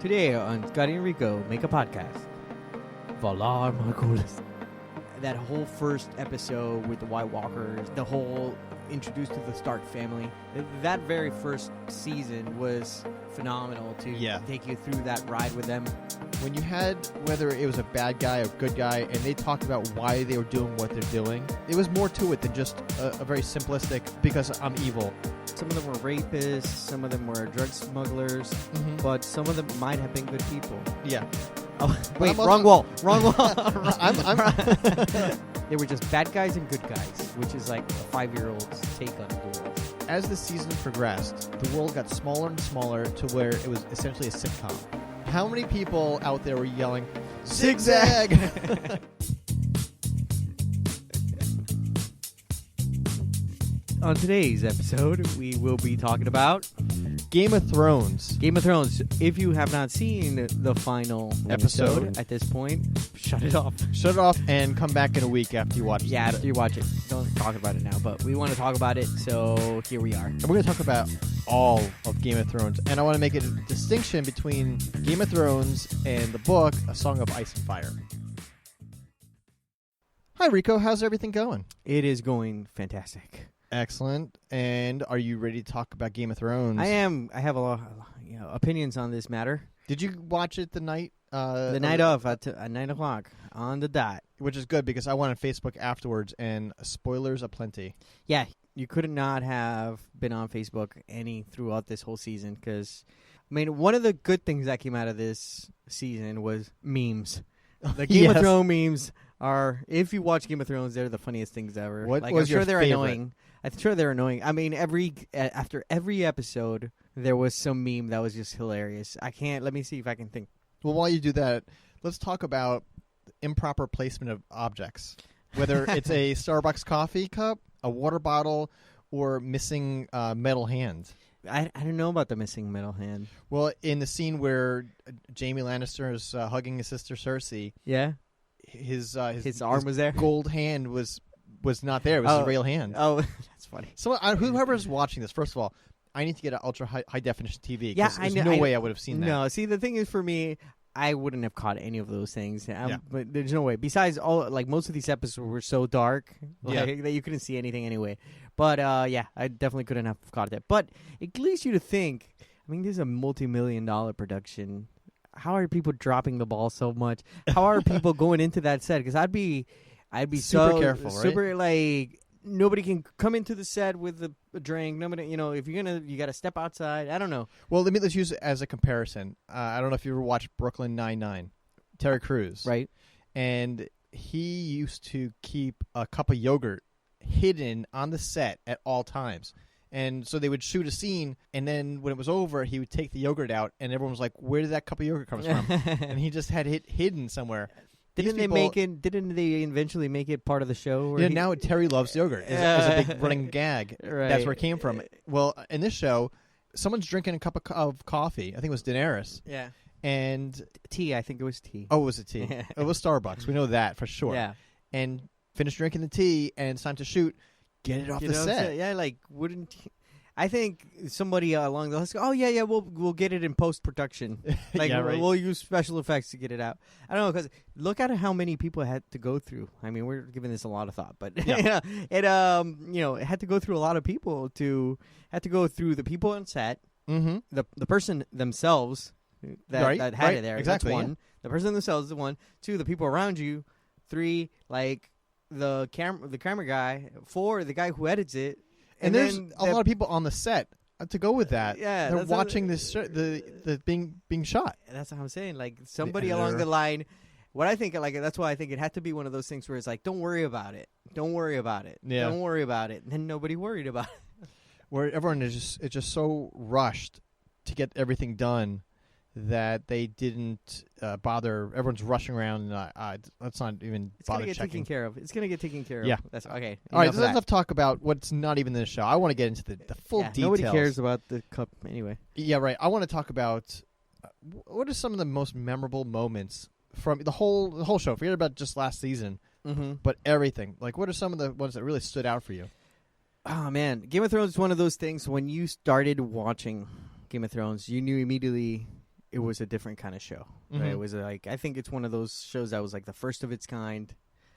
Today on Scotty and Rico Make a Podcast. Valar Morghulis. That whole first episode with the White Walkers, the whole introduced to the Stark family, that very first season was phenomenal to take you through that ride with them. When you had, whether it was a bad guy or good guy, and they talked about why they were doing what they're doing, it was more to it than just a very simplistic, because I'm evil. Some of them were rapists, some of them were drug smugglers, but some of them might have been good people. Yeah. Oh, wait, wrong wall. I'm They were just bad guys and good guys, which is like a 5-year-old's take on the world. As the season progressed, the world got smaller and smaller to where it was essentially a sitcom. How many people out there were yelling, "Zigzag"? On today's episode, we will be talking about Game of Thrones. Game of Thrones. If you have not seen the final episode at this point, shut it off. Shut it off and come back in a week after you watch it. Yeah, after you watch it. Don't talk about it now, but we want to talk about it, so here we are. And we're going to talk about all of Game of Thrones. And I want to make a distinction between Game of Thrones and the book, A Song of Ice and Fire. Hi, Rico. How's everything going? It is going fantastic. Excellent. And are you ready to talk about Game of Thrones? I am. I have a lot opinions on this matter. Did you watch it the night? The night of, at 9 o'clock, on the dot. Which is good, because I went on Facebook afterwards, and spoilers aplenty. Yeah, you could not have been on Facebook throughout this whole season, because, I mean, one of the good things that came out of this season was memes. The Game of Thrones memes are, if you watch Game of Thrones, they're the funniest things ever. What like, was I'm sure your they're favorite? annoying. I'm sure they're annoying. I mean, after every episode, there was some meme that was just hilarious. Let me see if I can think. Well, while you do that, let's talk about improper placement of objects. Whether it's a Starbucks coffee cup, a water bottle, or missing metal hand. I don't know about the missing metal hand. Well, in the scene where Jaime Lannister is hugging his sister Cersei, his arm was there. Gold hand was not there. It was his real hand. Oh, that's funny. So whoever's watching this, first of all, I need to get an ultra high definition TV. Yeah, there's no way I would have seen that. No, see, the thing is, for me, I wouldn't have caught any of those things. But there's no way. Besides, most of these episodes were so dark that you couldn't see anything anyway. But I definitely couldn't have caught that. But it leads you to think. I mean, this is a multi-million-dollar production. How are people dropping the ball so much? How are people going into that set? Because I'd be super careful, right? Super nobody can come into the set with a drink. Nobody, if you're you got to step outside. I don't know. Well, let's use it as a comparison. I don't know if you ever watched Brooklyn Nine-Nine. Terry Crews, right? And he used to keep a cup of yogurt hidden on the set at all times. And so they would shoot a scene, and then when it was over, he would take the yogurt out, and everyone was like, "Where did that cup of yogurt come from?" And he just had it hidden somewhere. Didn't they eventually make it part of the show? Now Terry loves yogurt. It's a big running gag. Right. That's where it came from. Well, in this show, someone's drinking a cup of coffee. I think it was Daenerys. Yeah. And tea. I think it was tea. Oh, it was a tea. It was Starbucks. We know that for sure. Yeah. And finish drinking the tea, and it's time to shoot. Get it off the set. Yeah, wouldn't... I think somebody along the lines goes, we'll get it in post-production. We'll use special effects to get it out. I don't know, because look at how many people had to go through. I mean, we're giving this a lot of thought, but it had to go through a lot of people had to go through the people on set, the person themselves that had it there. Exactly. That's one. Yeah. The person themselves is one. 2, the people around you. 3, the camera guy. 4, the guy who edits it. And there's a lot of people on the set to go with that. Yeah, they're watching the being shot. That's what I'm saying. Somebody along the line. What I think, that's why I think it had to be one of those things where it's don't worry about it. Don't worry about it. Yeah. Don't worry about it. And then nobody worried about it. Where everyone is just so rushed to get everything done that they didn't bother. Everyone's rushing around. Let's not even bother checking. It's going to get taken care of. It's going to get taken care of. Yeah. That's okay. All right, so let's talk about what's not even in the show. I want to get into the full details. Nobody cares about the cup anyway. Yeah, right. I want to talk about what are some of the most memorable moments from the whole show. Forget about just last season, but everything. What are some of the ones that really stood out for you? Oh, man. Game of Thrones is one of those things when you started watching Game of Thrones, you knew immediately it was a different kind of show. Mm-hmm. Right? It was like, I think it's one of those shows that was like the first of its kind.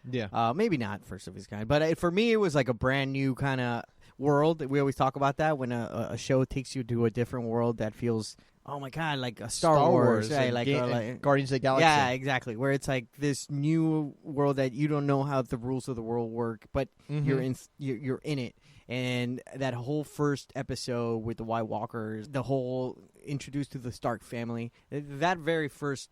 Yeah. Maybe not first of its kind, but for me, it was like a brand new kind of world. We always talk about that when a show takes you to a different world that feels, oh my God, like a Star Wars, right? Like Guardians of the Galaxy. Yeah, exactly. Where it's like this new world that you don't know how the rules of the world work, but you're in it. And that whole first episode with the White Walkers, the whole introduced to the Stark family, that very first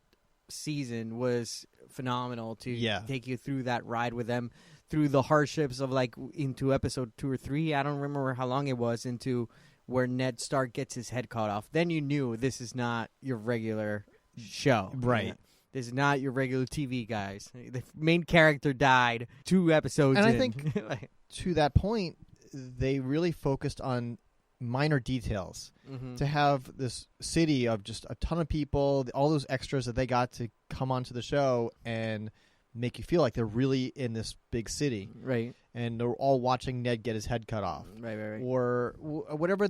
season was phenomenal to take you through that ride with them, through the hardships of like into episode 2 or 3. I don't remember how long it was, into where Ned Stark gets his head cut off. Then you knew this is not your regular show. Right. You know? This is not your regular TV, guys. The main character died 2 episodes in. And I think to that point, they really focused on minor details. To have this city of just a ton of people, all those extras that they got to come onto the show and make you feel like they're really in this big city. Right. And they're all watching Ned get his head cut off. Right. Or whatever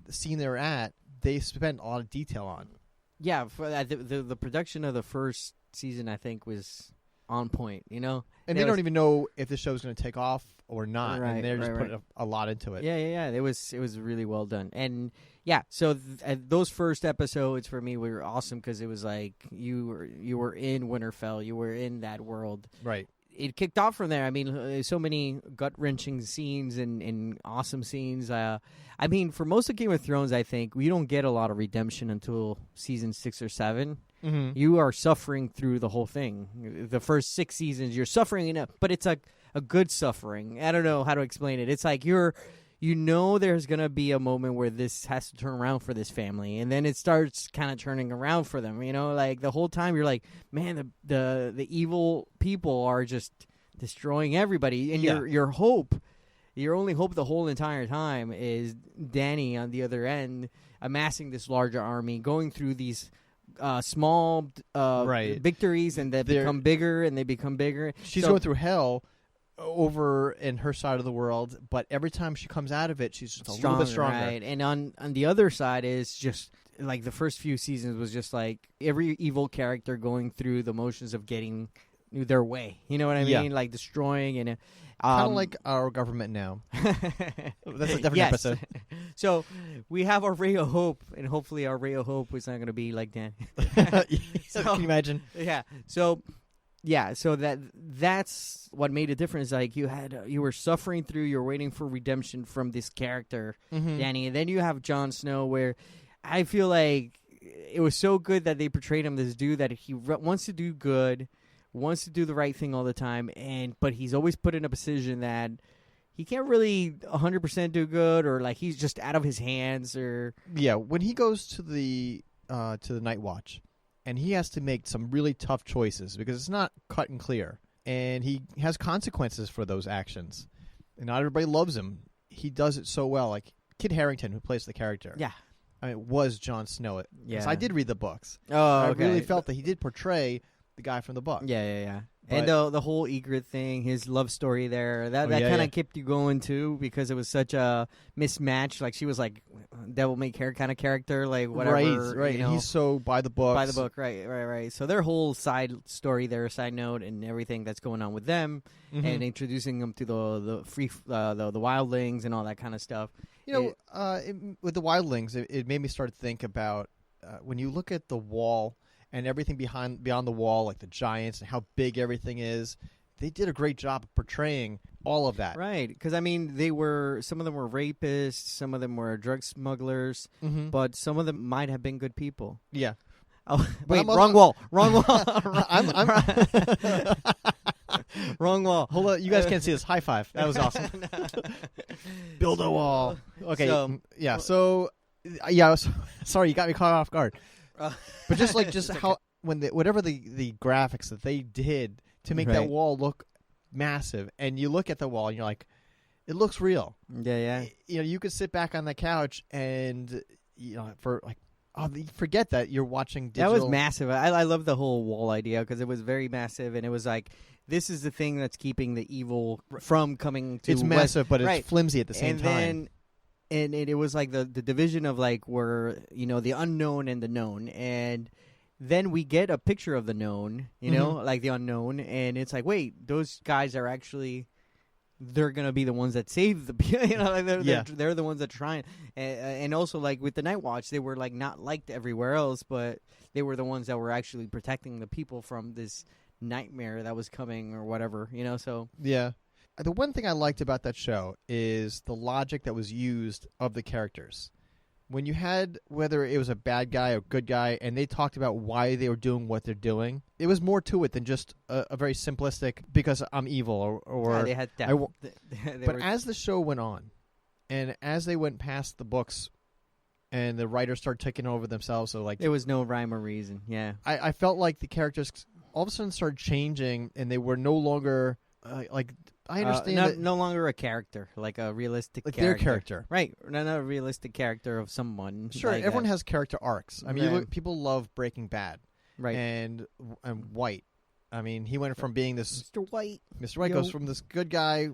scene they're at, they spent a lot of detail on. Yeah, for the production of the first season, I think, was on point, you know? And they don't even know if the show's going to take off or not, right, and they're just right. putting a lot into it. Yeah. It was really well done. And yeah, so those first episodes for me were awesome because it was like you were in Winterfell, you were in that world. Right. It kicked off from there. I mean, so many gut-wrenching scenes and awesome scenes. I mean, for most of Game of Thrones, I think, we don't get a lot of redemption until season 6 or 7. Mm-hmm. You are suffering through the whole thing. The first 6 seasons, you're suffering enough, but it's a good suffering. I don't know how to explain it. It's like there's going to be a moment where this has to turn around for this family, and then it starts kind of turning around for them. You know, like the whole time you're like, man, the evil people are just destroying everybody, and your only hope the whole entire time is Dany on the other end amassing this larger army, going through these small victories, and they become bigger and they become bigger. She's going through hell over in her side of the world, but every time she comes out of it, she's just a little bit stronger. Right? And on the other side is just like the first few seasons was just like every evil character going through the motions of getting their way. You know what I mean? Like destroying and kind of like our government now. That's a different episode. So we have our ray of hope, and hopefully our ray of hope is not going to be like Dan. So, can you imagine? Yeah. So that's what made a difference. Like you were suffering through, you're waiting for redemption from this character, Dany, and then you have Jon Snow, where I feel like it was so good that they portrayed him this dude that he wants to do good, wants to do the right thing all the time, but he's always put in a position that he can't really 100% do good, or like he's just out of his hands. Or when he goes to the Night Watch, and he has to make some really tough choices because it's not cut and clear, and he has consequences for those actions, and not everybody loves him. He does it so well. Like Kit Harington, who plays the character, was Jon Snow. Yeah, I did read the books. Oh, okay. I really felt that he did portray the guy from the book. Yeah. And the whole Ygritte thing, his love story there, that kind of kept you going too, because it was such a mismatch. Like she was like devil may care kind of character, like whatever. Right. You know, he's so by the book. Right. So their whole side story, their side note, and everything that's going on with them, and introducing them to the wildlings and all that kind of stuff. You know, with the wildlings, it made me start to think about when you look at the wall. And everything beyond the wall, like the giants and how big everything is, they did a great job of portraying all of that. Right, because I mean, some of them were rapists, some of them were drug smugglers, but some of them might have been good people. Yeah. Oh, wait, wrong wall. I'm wrong wall. Hold on, you guys can't see this. High five. That was awesome. Build a wall. Okay. Sorry, you got me caught off guard. But just how whatever the graphics that they did to make that wall look massive, and you look at the wall and you're like, it looks real. Yeah. You know, you could sit back on the couch and forget that you're watching digital. That was massive. I love the whole wall idea because it was very massive, and it was like, this is the thing that's keeping the evil from coming to. It's massive, but it's flimsy at the same time. And then and it was like the division of like where the unknown and the known, and then we get a picture of the known, like the unknown, and it's like, wait, those guys are actually. They're gonna be the ones that save the they're the ones that try and also like with the Night Watch, they were like not liked everywhere else, but they were the ones that were actually protecting the people from this nightmare that was coming or whatever, so yeah. The one thing I liked about that show is the logic that was used of the characters. When you had, whether it was a bad guy or good guy, and they talked about why they were doing what they're doing, it was more to it than just a very simplistic, because I'm evil, or yeah, they had depth. But as the show went on, and as they went past the books, and the writers started taking over themselves, so like... There was no rhyme or reason, yeah. I felt like the characters all of a sudden started changing, and they were no longer, like... I understand no longer a character, like a realistic like character. Their character. Right. Not a realistic character of someone. Sure, like everyone has character arcs. I mean, people love Breaking Bad. Right. And White. I mean, he went from being this... Mr. White. Mr. White goes from this good guy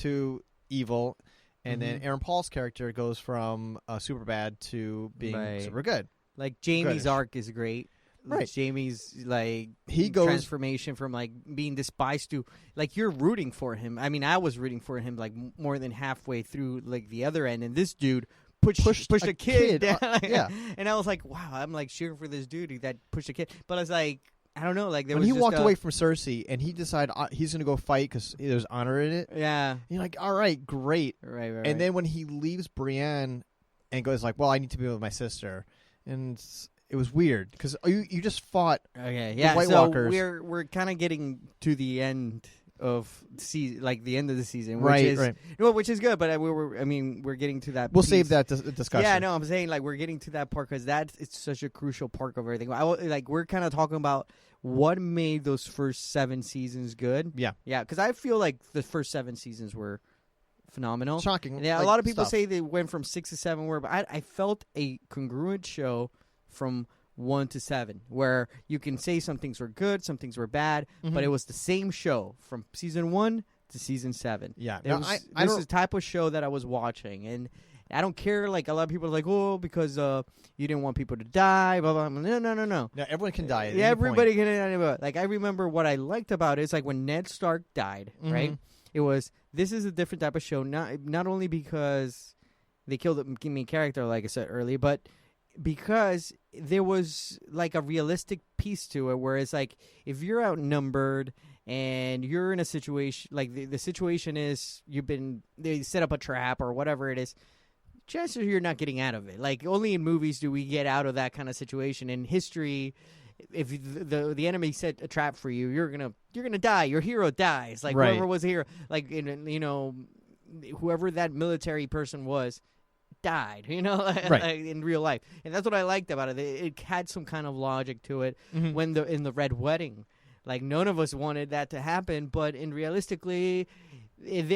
to evil, and then Aaron Paul's character goes from super bad to being super good. Like, Jamie's arc is great. Right. Jamie's like transformation from like being despised to like you're rooting for him. I mean, I was rooting for him like more than halfway through like the other end, and this dude pushed a kid down. Yeah, and I was like, wow, I'm like cheering for this dude that pushed a kid. But I was like, I don't know, like there when was he walked away from Cersei and he decided he's going to go fight because there's honor in it. Yeah, you're like, all right, great, right. And then when he leaves Brienne and goes like, well, I need to be with my sister, and it was weird because you just fought. Okay, yeah. The White so Walkers. we're kind of getting to the end of season, like the end of the season, which right, is right. Which is good. But we're getting to that. We'll piece. save that discussion. Yeah, no, I'm saying like we're getting to that part because it's such a crucial part of everything. Like we're kind of talking about what made those first 7 seasons good. Yeah, because I feel like the first 7 seasons were phenomenal. Shocking. Yeah, a lot of people say they went from 6 to 7, but I felt a congruent show from 1 to 7, where you can say some things were good, some things were bad, but it was the same show from season 1 to season 7. Yeah, this is the type of show that I was watching, and I don't care. Like a lot of people are like, oh, because you didn't want people to die, blah blah. No. No, everyone can die. Yeah, everybody can die. Like I remember what I liked about it is like when Ned Stark died, right? It was this is a different type of show, not only because they killed the main character, like I said earlier, but because there was like a realistic piece to it, where it's like if you're outnumbered and you're in a situation like the situation is they set up a trap or whatever it is, chances are you're not getting out of it. Like only in movies do we get out of that kind of situation. In history, if the enemy set a trap for you, you're gonna die. Your hero dies. Like whoever was here, like whoever that military person was, died, like in real life. And that's what I liked about it. It had some kind of logic to it when in the Red Wedding. Like none of us wanted that to happen, but realistically,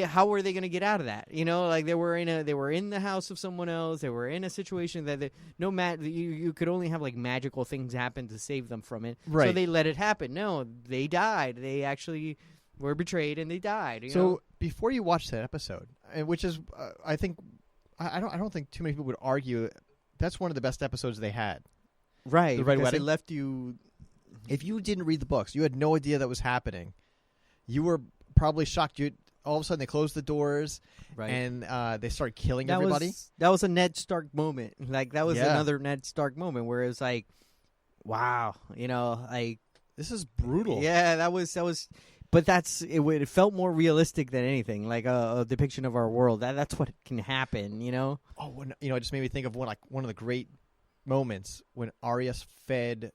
how were they going to get out of that? Like they were in the house of someone else. They were in a situation that you could only have like magical things happen to save them from it. Right. So they let it happen. No, they died. They actually were betrayed and they died. So before you watch that episode, which is I think. I don't think too many people would argue that's one of the best episodes they had. Right, the Red because Wedding. It left you. If you didn't read the books, you had no idea that was happening. You were probably shocked. All of a sudden they closed the doors, and they started killing everybody. That was a Ned Stark moment. Like that was another Ned Stark moment where it was like, wow, like this is brutal. Yeah, that was. But it felt more realistic than anything, like a depiction of our world. That's what can happen, Oh, it just made me think of one of the great moments when Arya fed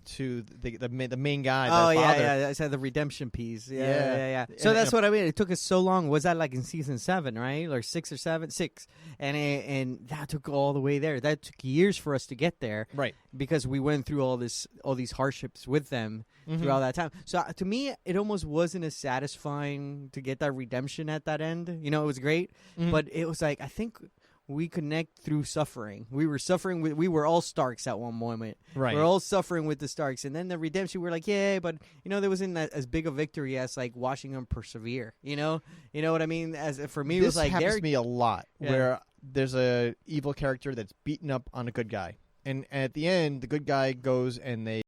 to the main guy. Oh yeah, yeah, that's the redemption piece. Yeah. So that's what I mean. It took us so long. Was that like in season 7, right, or 6 or 7? 6, and that took all the way there. That took years for us to get there, right? Because we went through all these hardships with them throughout that time. So to me, it almost wasn't as satisfying to get that redemption at that end. It was great, but it was like I think. We connect through suffering. We were suffering we were all Starks at one moment. Right. We're all suffering with the Starks. And then the redemption, we're like, yay, but, there wasn't as big a victory as, like, watching them persevere. You know what I mean? As for me, it was like... This happens to me a lot, where there's a evil character that's beaten up on a good guy. And at the end, the good guy goes and they